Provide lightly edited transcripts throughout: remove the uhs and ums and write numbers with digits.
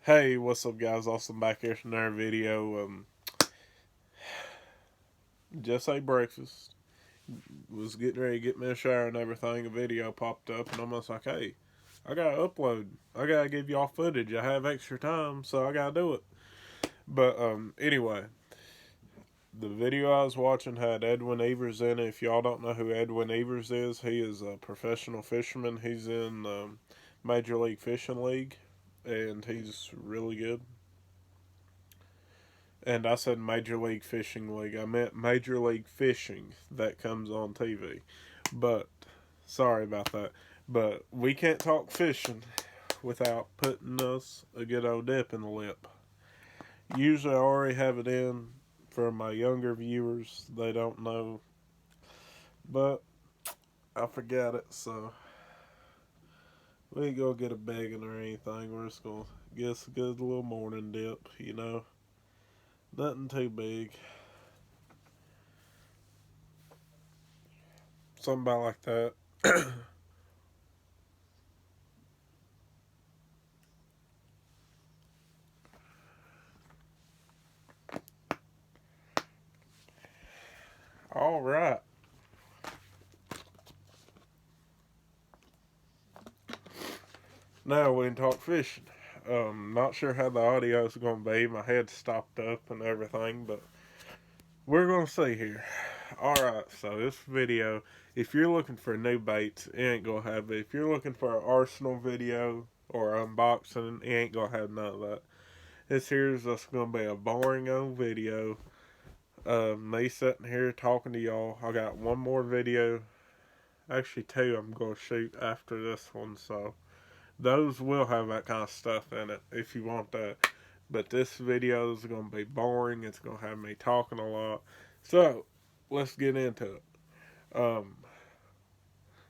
Hey, what's up, guys? Awesome back here to another video. Just ate breakfast. Was getting ready to get me a shower and everything. A video popped up, and I'm just like, hey, I gotta upload. I gotta give y'all footage. I have extra time, so I gotta do it. But anyway, the video I was watching had Edwin Evers in it. If y'all don't know who Edwin Evers is, he is a professional fisherman. He's in Major League Fishing League, and he's really good. And I said Major League Fishing League. I meant Major League Fishing that comes on TV. But, sorry about that. But we can't talk fishing without putting us a good old dip in the lip. Usually I already have it in for my younger viewers. They don't know. But I forgot it, so we ain't gonna get a begging or anything. We're just gonna get us a good little morning dip. Nothing too big. Something about like that. All right. Now we can talk fishing. Not sure how the audio is going to be. My head stopped up and everything, but we're going to see here. Alright, so this video, if you're looking for new baits, it ain't going to have it. If you're looking for an arsenal video or unboxing, it ain't going to have none of that. This here is just going to be a boring old video. Me sitting here talking to y'all. I got one more video. Actually, two I'm going to shoot after this one, so those will have that kind of stuff in it if you want that. But this video is going to be boring. It's going to have me talking a lot. So, let's get into it.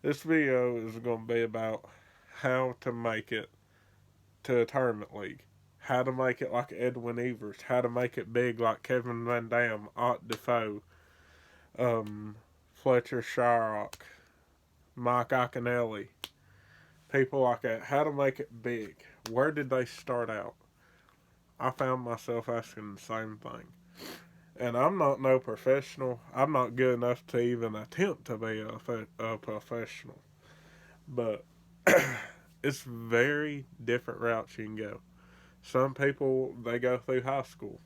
This video is going to be about how to make it to a tournament league. How to make it like Edwin Evers. How to make it big like Kevin Van Dam, Ott Defoe, Fletcher Shyrock, Mike Iaconelli. People like that. How to make it big. Where did they start out? I found myself asking the same thing. And I'm not no professional. I'm not good enough to even attempt to be a professional. But it's very different routes you can go. Some people, they go through high school.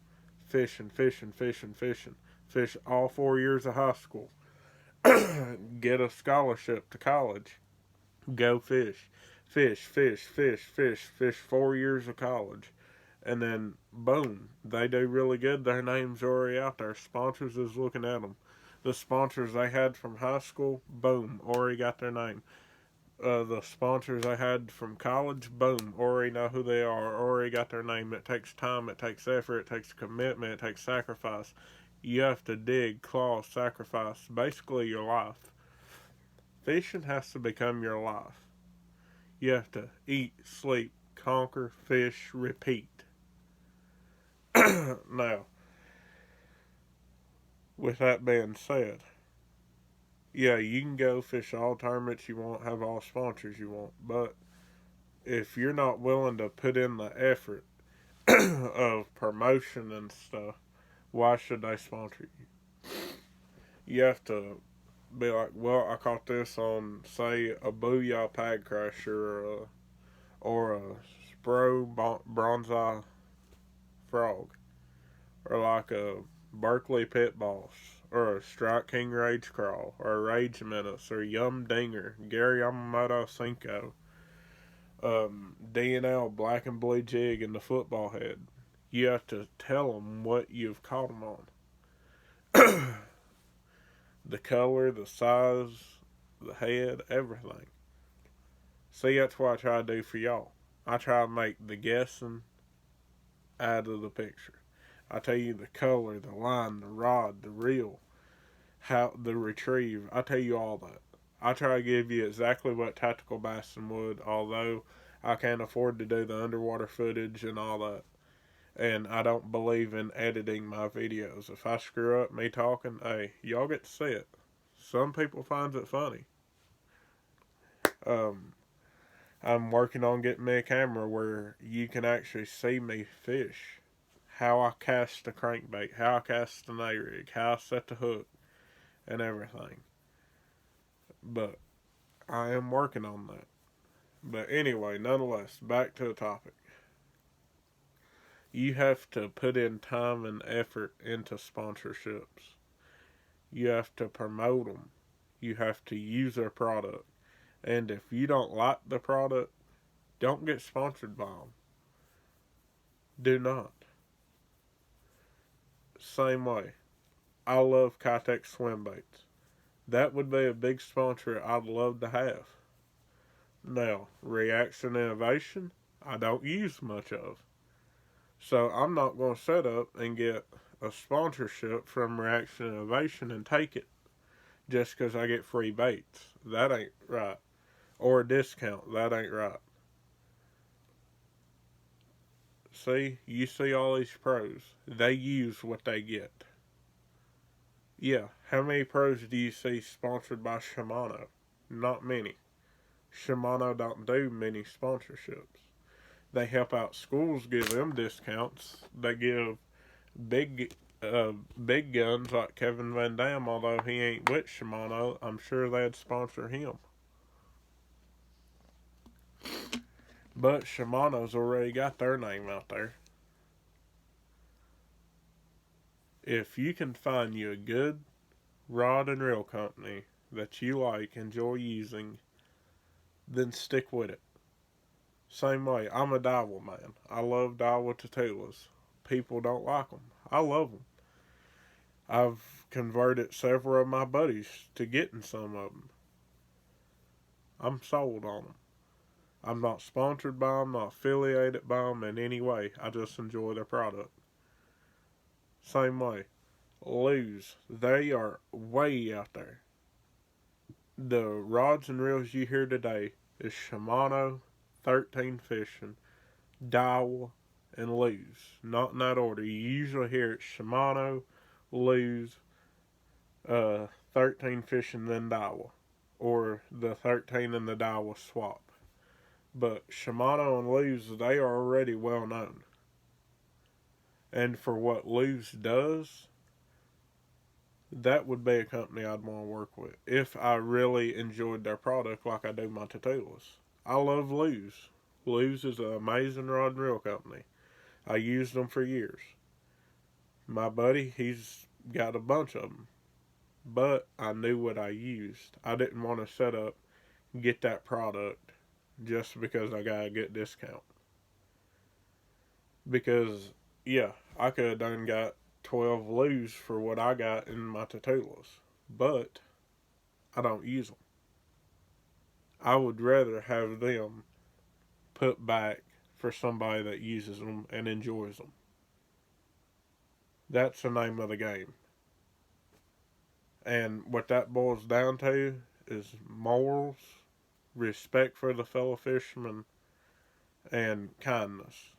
Fishing, fishing, fishing, fishing. Fish all 4 years of high school. Get a scholarship to college. Go fish. Fish, fish, fish, fish, fish 4 years of college. And then, boom, they do really good. Their name's already out there. Sponsors is looking at them. The sponsors they had from high school, boom, already got their name. The sponsors they had from college, boom, already know who they are, already got their name. It takes time, it takes effort, it takes commitment, it takes sacrifice. You have to dig, claw, sacrifice, basically your life. Fishing has to become your life. You have to eat, sleep, conquer, fish, repeat. Now, with that being said, yeah, you can go fish all tournaments you want, have all sponsors you want, but if you're not willing to put in the effort of promotion and stuff, why should they sponsor you? You have to be like, well, I caught this on, say, a Booyah Pag Crusher or a Spro Bronzai Frog, or like a Berkeley Pit Boss, or a Strike King Rage Crawl, or a Rage Menace, or Yum Dinger, Gary Yamamoto Cinco, D&L Black and Blue Jig, and the Football Head. You have to tell them what you've caught them on. The color, the size, the head, everything. See, that's what I try to do for y'all. I try to make the guessing out of the picture. I tell you the color, the line, the rod, the reel, how the retrieve. I tell you all that. I try to give you exactly what tactical bassing would, although I can't afford to do the underwater footage and all that. And I don't believe in editing my videos. If I screw up me talking, hey, y'all get to see it. Some people find it funny. I'm working on getting me a camera where you can actually see me fish. How I cast the crankbait, how I cast the rig, how I set the hook, and everything. But I am working on that. But anyway, nonetheless, back to the topic. You have to put in time and effort into sponsorships. You have to promote them. You have to use their product. And if you don't like the product, don't get sponsored by them. Do not. Same way. I love Kitex swim baits. That would be a big sponsor I'd love to have. Now, Reaction Innovation, I don't use much of. So I'm not going to set up and get a sponsorship from Reaction Innovation and take it just because I get free baits. That ain't right. Or a discount. That ain't right. See, you see all these pros. They use what they get. Yeah, how many pros do you see sponsored by Shimano? Not many. Shimano don't do many sponsorships. They help out schools, give them discounts. They give big big guns like Kevin Van Dam, although he ain't with Shimano, I'm sure they'd sponsor him. But Shimano's already got their name out there. If you can find you a good rod and reel company that you like, enjoy using, then stick with it. Same way, I'm a Daiwa man. I love Daiwa Tatulas. People don't like them. I love them. I've converted several of my buddies to getting some of them. I'm sold on them. I'm not sponsored by them, not affiliated by them in any way. I just enjoy their product. Same way. Lose. They are way out there. The rods and reels you hear today is Shimano, 13 Fishing, Daiwa, and Lose. Not in that order. You usually hear it Shimano, Lose, 13 Fishing, then Daiwa. Or the 13 and the Daiwa swap. But Shimano and Lose, they are already well known. And for what Lose does, that would be a company I'd want to work with if I really enjoyed their product like I do my Tatulas. I love Lose. Lose is an amazing rod and reel company. I used them for years. My buddy, he's got a bunch of them. But I knew what I used. I didn't want to set up, get that product just because I got a good discount. Because, yeah, I could have done got 12 Lose for what I got in my Tatulas. But I don't use them. I would rather have them put back for somebody that uses them and enjoys them. That's the name of the game. And what that boils down to is morals, respect for the fellow fisherman, and kindness.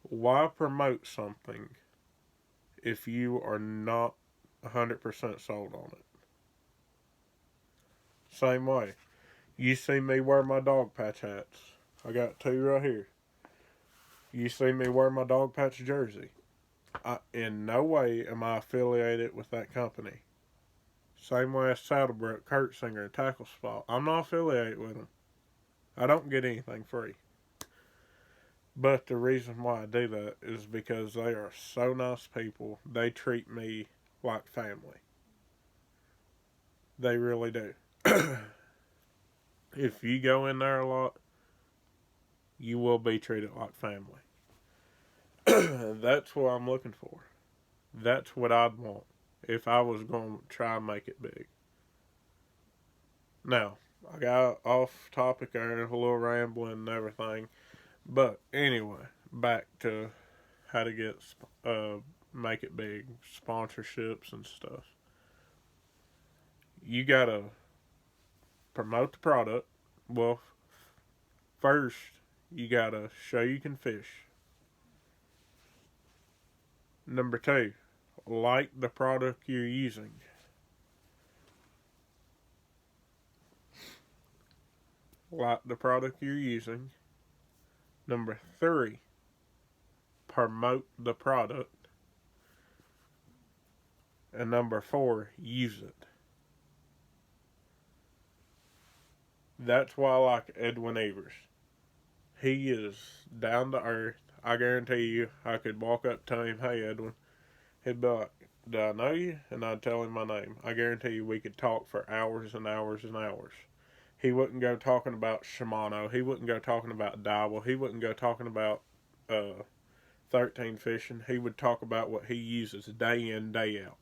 Why promote something if you are not 100% sold on it? Same way. You see me wear my dog patch hats. I got two right here. You see me wear my dog patch jersey. In no way am I affiliated with that company. Same way as Saddlebrook, Kurtzinger, and Tackle Spot. I'm not affiliated with them. I don't get anything free. But the reason why I do that is because they are so nice people. They treat me like family. They really do. If you go in there a lot, you will be treated like family. That's what I'm looking for. That's what I'd want if I was going to try and make it big. Now, I got off topic there, a little rambling and everything. But anyway, back to how to get make it big, sponsorships and stuff. You gotta promote the product. Well, first you gotta show you can fish. Number two, like the product you're using. like the product you're using. Number 3, promote the product. And number 4, use it. That's why I like Edwin Evers. He is down to earth. I guarantee you, I could walk up to him, "Hey, Edwin." He'd be like, "Do I know you?" And I'd tell him my name. I guarantee you we could talk for hours and hours and hours. He wouldn't go talking about Shimano. He wouldn't go talking about Dowel. He wouldn't go talking about 13 fishing. He would talk about what he uses day in, day out.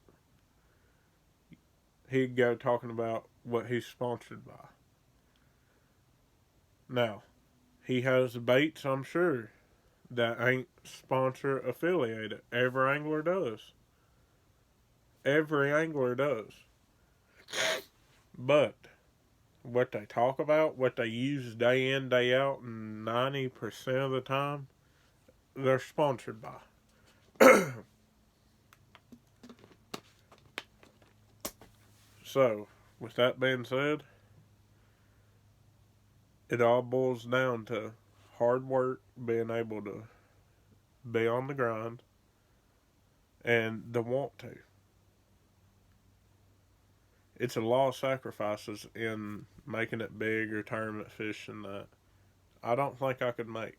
He'd go talking about what he's sponsored by. Now, he has baits, I'm sure, that ain't sponsor affiliated. Every angler does. Every angler does. But what they talk about, what they use day in, day out, and 90% of the time, they're sponsored by. So, with that being said, it all boils down to hard work, being able to be on the grind, and the want to. It's a lot of sacrifices in making it big or tournament fishing that I don't think I could make.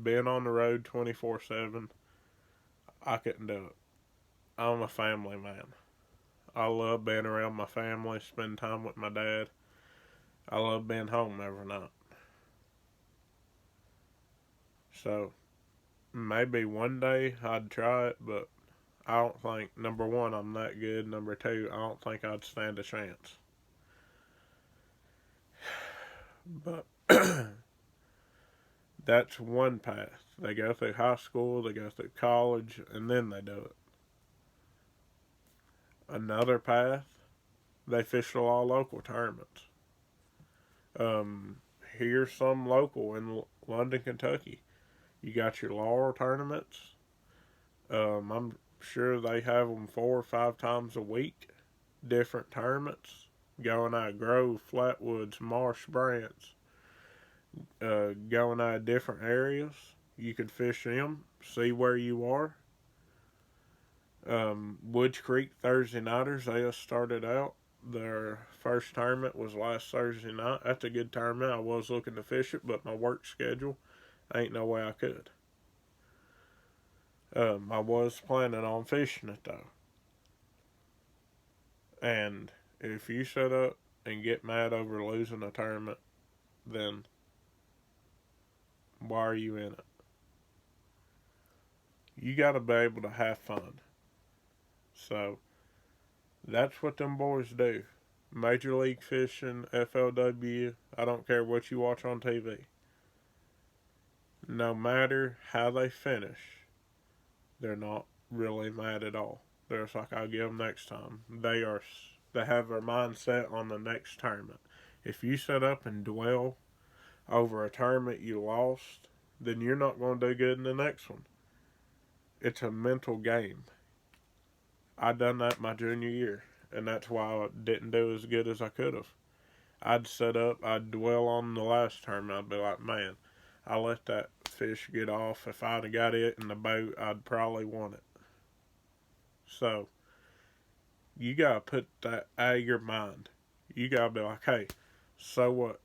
Being on the road 24/7, I couldn't do it. I'm a family man. I love being around my family, spending time with my dad. I love being home every night. So, maybe one day I'd try it, but I don't think, number one, I'm that good. Number two, I don't think I'd stand a chance. But that's one path. They go through high school, they go through college, and then they do it. Another path, they fish a lot of local tournaments. Here's some local in London, Kentucky. You got your Laurel tournaments. I'm sure they have them 4 or 5 times a week. Different tournaments. Going out of Grove, Flatwoods, Marsh Branch. Going out of different areas. You could fish them, see where you are. Woods Creek Thursday Nighters, they just started out. Their first tournament was last Thursday night. That's a good tournament. I was looking to fish it, but my work schedule, ain't no way I could. I was planning on fishing it though. And if you set up and get mad over losing a tournament, then why are you in it? You got to be able to have fun. So that's what them boys do. Major League Fishing, FLW, I don't care what you watch on TV. No matter how they finish, they're not really mad at all. They're just like, "I'll get them next time." They have their mindset on the next tournament. If you set up and dwell over a tournament you lost, then you're not going to do good in the next one. It's a mental game. I done that my junior year, and that's why I didn't do as good as I could have. I'd set up, I'd dwell on the last tournament. I'd be like, "Man, I let that fish get off. If I'd have got it in the boat, I'd probably won it." So, you gotta put that out of your mind. You gotta be like, "Hey, so what?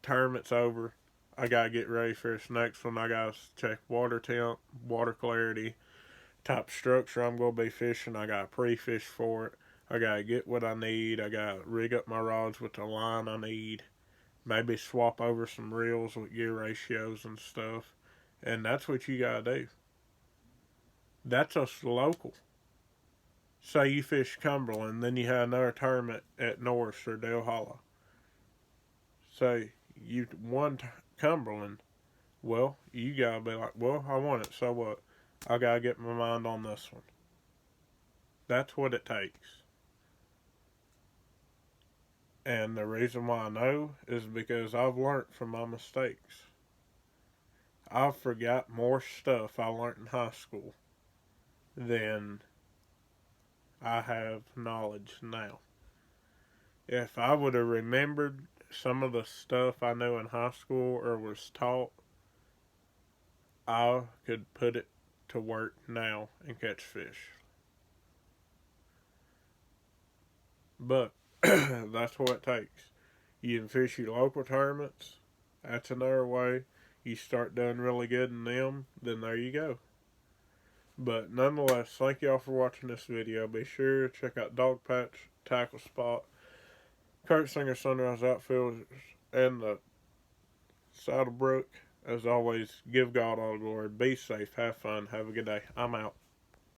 Tournament's over. I gotta get ready for this next one. I gotta check water temp, water clarity, type of structure I'm gonna be fishing. I gotta pre-fish for it. I gotta get what I need. I gotta rig up my rods with the line I need. Maybe swap over some reels with gear ratios and stuff." And that's what you gotta do. That's us local. Say you fish Cumberland, then you have another tournament at Norris or Dale Hollow. Say you won Cumberland, well, you gotta be like, "Well, I won it, so what? I gotta get my mind on this one." That's what it takes. And the reason why I know is because I've learned from my mistakes. I've forgot more stuff I learned in high school than I have knowledge now. If I would have remembered some of the stuff I know in high school or was taught, I could put it to work now and catch fish. But that's what it takes. You can fish your local tournaments. That's another way. You start doing really good in them, then there you go. But nonetheless, thank y'all for watching this video. Be sure to check out Dog Patch, Tackle Spot, Kurt Singer Sunrise Outfields, and the Saddlebrook. As always, give God all the glory. Be safe. Have fun. Have a good day. I'm out.